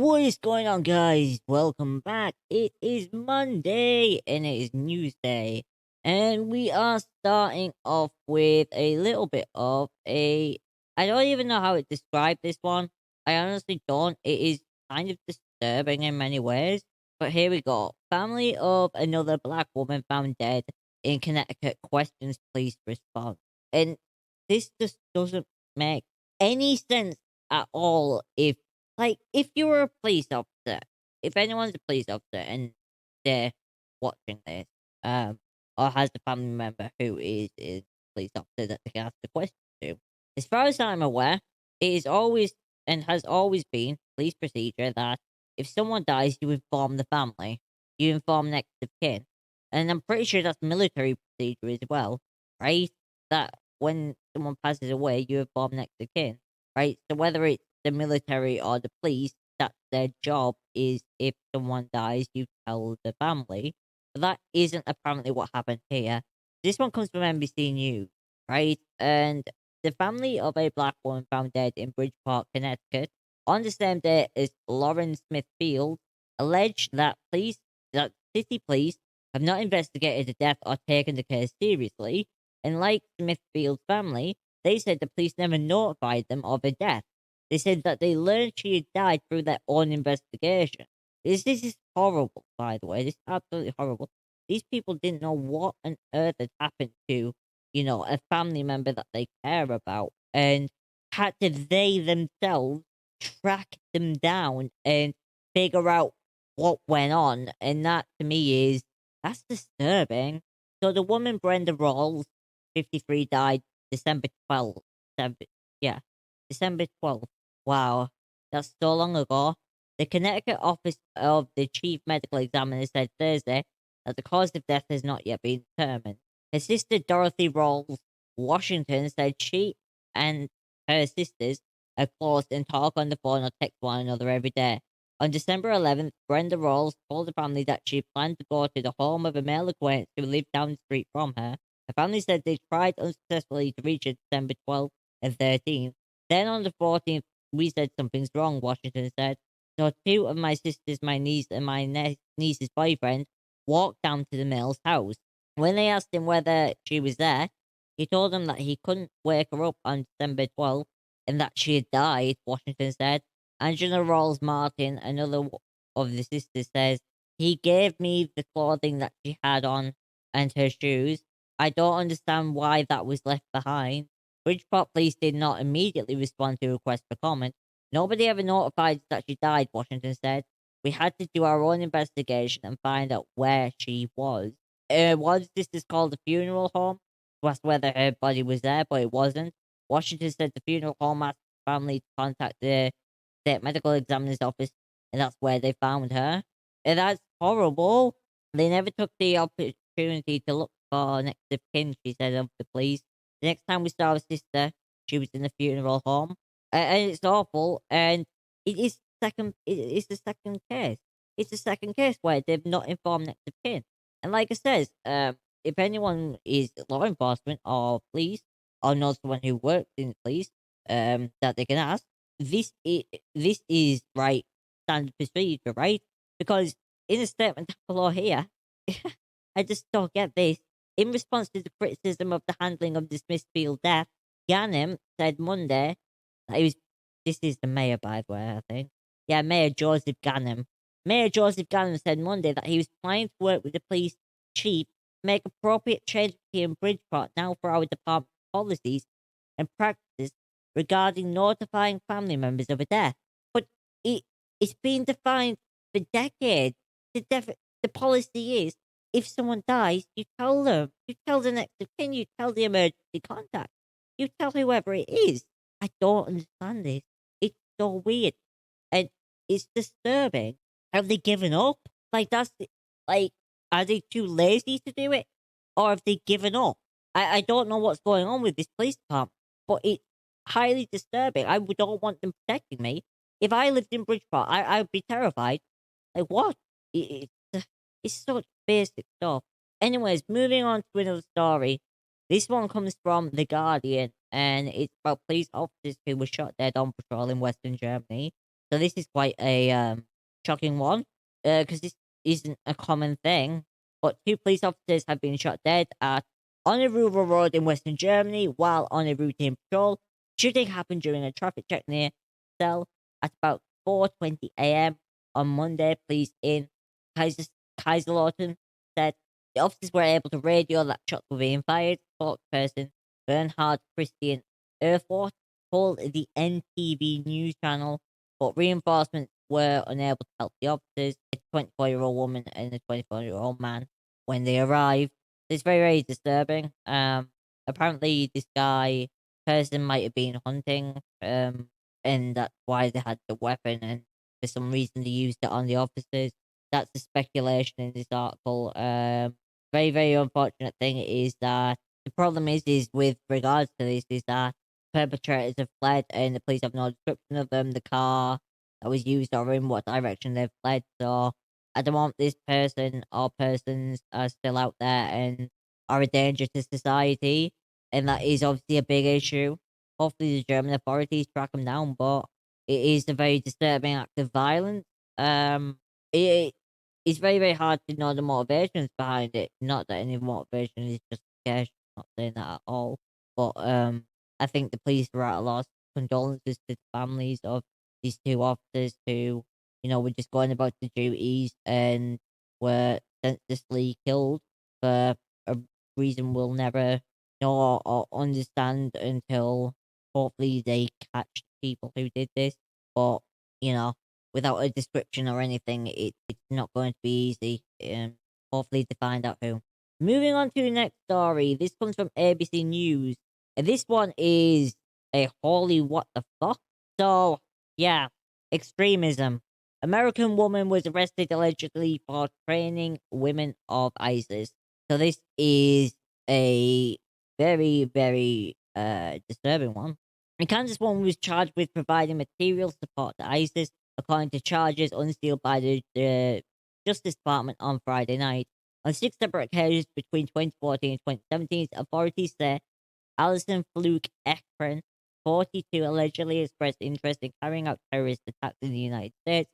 What is going on, guys? Welcome back. It is Monday and it is news day. And we are starting off with a little bit of a. I don't even know how to describe this one. I honestly don't. It is kind of disturbing in many ways. But here we go. Family of another black woman found dead in Connecticut questions police response. And this just doesn't make any sense at all if you were a police officer, if anyone's a police officer and they're watching this, or has a family member who is a police officer that they can ask the question to, as far as I'm aware, it is always and has always been police procedure that if someone dies, you inform the family, you inform next of kin, and I'm pretty sure that's military procedure as well, right? That when someone passes away, you inform next of kin, right? So whether it's the military or the police, that's their job is if someone dies, you tell the family. But that isn't apparently what happened here. This one comes from NBC News, right? And the family of a black woman found dead in Bridgeport, Connecticut, on the same day as Lauren Smith Field, alleged that city police have not investigated the death or taken the case seriously. And like Smithfield's family, they said the police never notified them of a death. They said that they learned she had died through their own investigation. This is horrible, by the way. This is absolutely horrible. These people didn't know what on earth had happened to, a family member that they care about, and had to they themselves track them down and figure out what went on. And that to me that's disturbing. So the woman Brenda Rawls, 53, died December 12th. Yeah, December 12th. Wow, that's so long ago. The Connecticut Office of the Chief Medical Examiner said Thursday that the cause of death has not yet been determined. Her sister Dorothy Rawls Washington said she and her sisters are close and talk on the phone or text one another every day. On December 11th, Brenda Rawls told the family that she planned to go to the home of a male acquaintance who lived down the street from her. The family said they tried unsuccessfully to reach her December 12th and 13th. Then on the 14th, we said something's wrong, Washington said. So two of my sisters, my niece and my niece's boyfriend, walked down to the male's house. When they asked him whether she was there, he told them that he couldn't wake her up on December 12th and that she had died, Washington said. Angela Rawls Martin, of the sisters, says, he gave me the clothing that she had on and her shoes. I don't understand why that was left behind. Bridgeport police did not immediately respond to requests for comment. Nobody ever notified us that she died, Washington said. We had to do our own investigation and find out where she was. Was this is called a funeral home? To ask whether her body was there, but it wasn't. Washington said the funeral home asked the family to contact the state medical examiner's office, and that's where they found her. And that's horrible. They never took the opportunity to look for next of kin, she said of the police. The next time we saw her sister, she was in the funeral home. And it's awful. And it is the second case. It's the second case where they've not informed next of kin. And like I says, if anyone is law enforcement or police or knows someone who works in the police, that they can ask, this is right standard procedure, right? Because in a statement of law here, I just don't get this. In response to the criticism of the handling of the Smithfield death, Ganem said Monday that he was. This is the mayor, by the way, I think. Yeah, Mayor Joseph Ganem. Mayor Joseph Ganem said Monday that he was planning to work with the police chief to make appropriate changes here in Bridgeport now for our department policies and practices regarding notifying family members of a death. But it, it's been defined for decades. The policy is if someone dies, you tell them. You tell the next of kin. You tell the emergency contact. You tell whoever it is. I don't understand this. It's so weird, and it's disturbing. Have they given up? Like, are they too lazy to do it, or have they given up? I don't know what's going on with this police department, but it's highly disturbing. Don't want them protecting me. If I lived in Bridgeport, I'd be terrified. Like what? It's such basic stuff. Anyways, moving on to another story. This one comes from The Guardian, and it's about police officers who were shot dead on patrol in Western Germany. So this is quite a shocking one because this isn't a common thing. But two police officers have been shot dead on a rural road in Western Germany while on a routine patrol. Shooting happened during a traffic check near Cell at about 4:20 a.m. on Monday. Police in Kaiser- Kaiserslautern said the officers were able to radio that shots were being fired. Spokesperson Bernhard Christian Erfurt told the NTV news channel, but reinforcements were unable to help the officers, a 24-year-old woman and a 24-year-old man, when they arrived. It's very, very disturbing. Apparently, this person might have been hunting, and that's why they had the weapon, and for some reason they used it on the officers. That's the speculation in this article. Very, very unfortunate thing is that the problem is with regards to this is that perpetrators have fled and the police have no description of them, the car that was used or in what direction they've fled. So at the moment, this person or persons are still out there and are a danger to society. And that is obviously a big issue. Hopefully, the German authorities track them down, but it is a very disturbing act of violence. It it's very, very hard to know the motivations behind it. Not that any motivation is justification. Not saying that at all. But I think the police are at a loss. Condolences to the families of these two officers who, were just going about the duties and were senselessly killed for a reason we'll never know or understand until hopefully they catch the people who did this. But, you know, without a description or anything, it's not going to be easy. Hopefully to find out who. Moving on to the next story. This comes from ABC News. And this one is a holy what the fuck. So, yeah, extremism. American woman was arrested allegedly for training women of ISIS. So this is a very, very disturbing one. A Kansas woman was charged with providing material support to ISIS, according to charges unsealed by the Justice Department on Friday night. On six separate occasions between 2014 and 2017, authorities say Alison Fluke Ekren, 42, allegedly expressed interest in carrying out terrorist attacks in the United States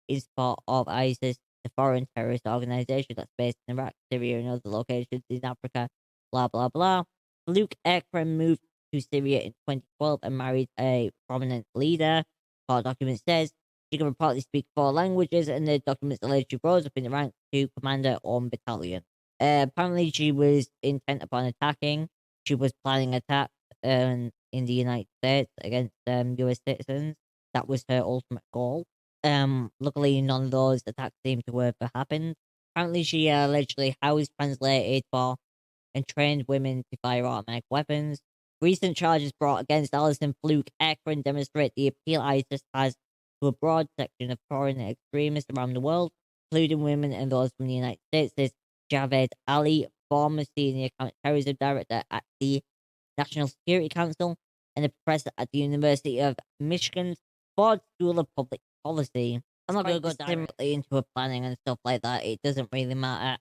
in support of ISIS, the foreign terrorist organization that's based in Iraq, Syria, and other locations in Africa, blah, blah, blah. Fluke Ekren moved to Syria in 2012 and married a prominent leader. Court document says she can reportedly speak four languages, and the documents allege she rose up in the rank to commander on battalion. Apparently, she was intent upon attacking. She was planning attacks in the United States against US citizens. That was her ultimate goal. Luckily, none of those attacks seem to have happened. Apparently, she allegedly housed, translated for, and trained women to fire automatic weapons. Recent charges brought against Alison Fluke Ekren demonstrate the appeal ISIS has to a broad section of foreign extremists around the world, including women and those from the United States, says Javed Ali, former senior counterterrorism director at the National Security Council and a professor at the University of Michigan's Ford School of Public Policy. I'm not going to go directly into her planning and stuff like that. It doesn't really matter.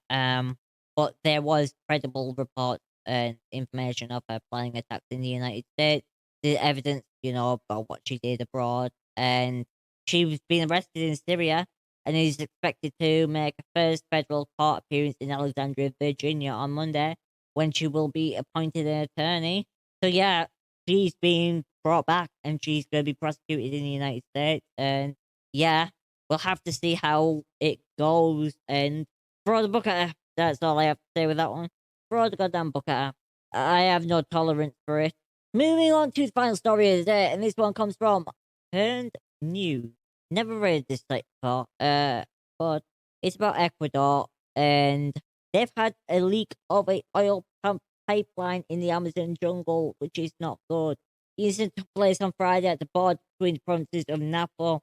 But there was credible reports and information of her planning attacks in the United States. The evidence, about what she did abroad, and she was being arrested in Syria and is expected to make a first federal court appearance in Alexandria, Virginia on Monday, when she will be appointed an attorney. So yeah, she's being brought back and she's going to be prosecuted in the United States. And yeah, we'll have to see how it goes and throw the book at her. That's all I have to say with that one. Throw the goddamn book at her. I have no tolerance for it. Moving on to the final story of the day, and this one comes from Turned News. Never read this site before, but it's about Ecuador, and they've had a leak of a oil pump pipeline in the Amazon jungle, which is not good. The incident took place on Friday at the border between the provinces of Napo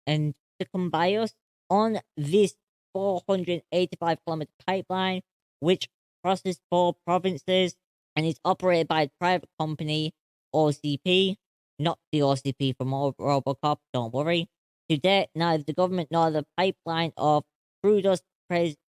and Tucumbayos. On this 485-kilometer pipeline, which crosses four provinces and is operated by a private company, OCP, not the OCP from Robocop, don't worry. To date, neither the government nor the pipeline of Frutos Pesados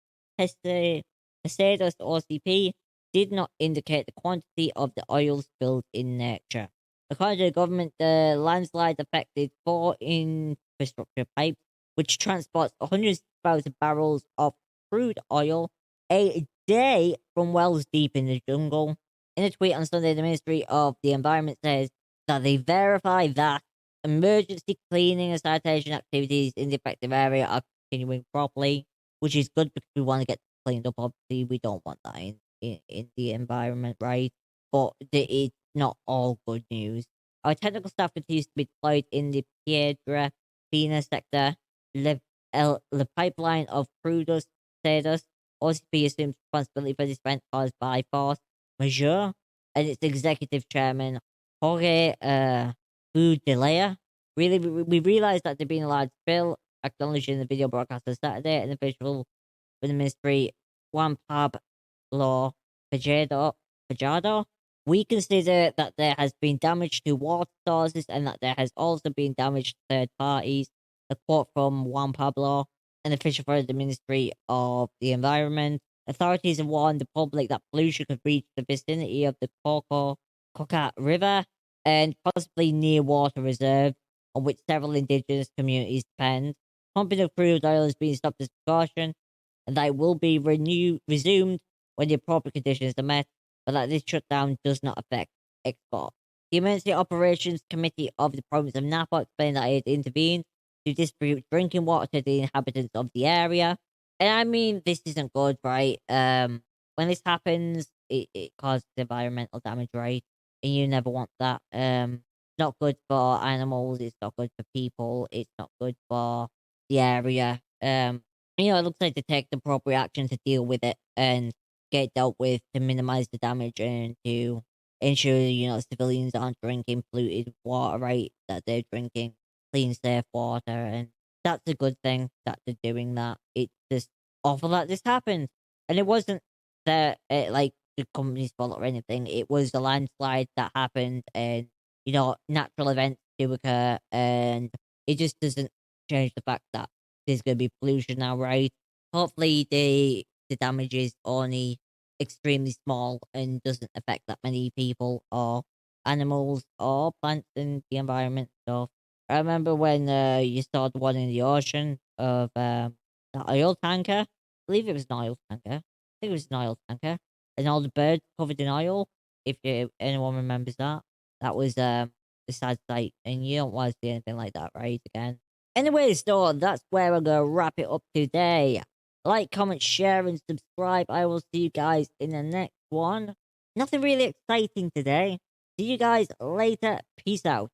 OCP did not indicate the quantity of the oil spilled in nature. According to the government, the landslide affected four individuals infrastructure pipes, which transports hundreds of thousand barrels of crude oil a day from wells deep in the jungle. In a tweet on Sunday, the Ministry of the Environment says that they verify that emergency cleaning and sanitation activities in the affected area are continuing properly, which is good because we want to get cleaned up. Obviously, we don't want that in the environment, right? But it's not all good news. Our technical staff continues to be deployed in the Piedra Fina sector. The pipeline of Crudus Cedas OCP assumes responsibility for this event caused by force majeure, and its executive chairman, Jorge Budelea. Really, we realized that there'd been a large spill, acknowledged in the video broadcast on Saturday, and the official with the ministry, Juan Pablo Pajado. We consider that there has been damage to water sources and that there has also been damage to third parties. A quote from Juan Pablo, an official for the Ministry of the Environment. Authorities have warned the public that pollution could reach the vicinity of the Coca River and possibly near water reserves on which several indigenous communities depend. Pumping of crude oil is being stopped as precaution, and that it will be resumed when the appropriate conditions are met, but that this shutdown does not affect export. The Emergency Operations Committee of the province of Napa explained that it intervened to distribute drinking water to the inhabitants of the area. And I mean, this isn't good, right? When this happens, it causes environmental damage, right? And you never want that. Not good for animals. It's not good for people. It's not good for the area. It looks like they take the appropriate action to deal with it and get dealt with to minimize the damage and to ensure, civilians aren't drinking polluted water, right? That they're drinking clean, safe water. And that's a good thing that they're doing that. It's just awful that this happened. And it wasn't like the company's fault or anything. It was a landslide that happened and, natural events do occur. And it just doesn't change the fact that there's going to be pollution now, right? Hopefully, the damage is only extremely small and doesn't affect that many people or animals or plants in the environment. So I remember when you saw the one in the ocean of the oil tanker. I believe it was an oil tanker. I think it was an oil tanker, and all the birds covered in oil. If anyone remembers that, that was a sad sight, and you don't want to see anything like that, right? Again. Anyways, though, that's where I'm gonna wrap it up today. Like, comment, share, and subscribe. I will see you guys in the next one. Nothing really exciting today. See you guys later. Peace out.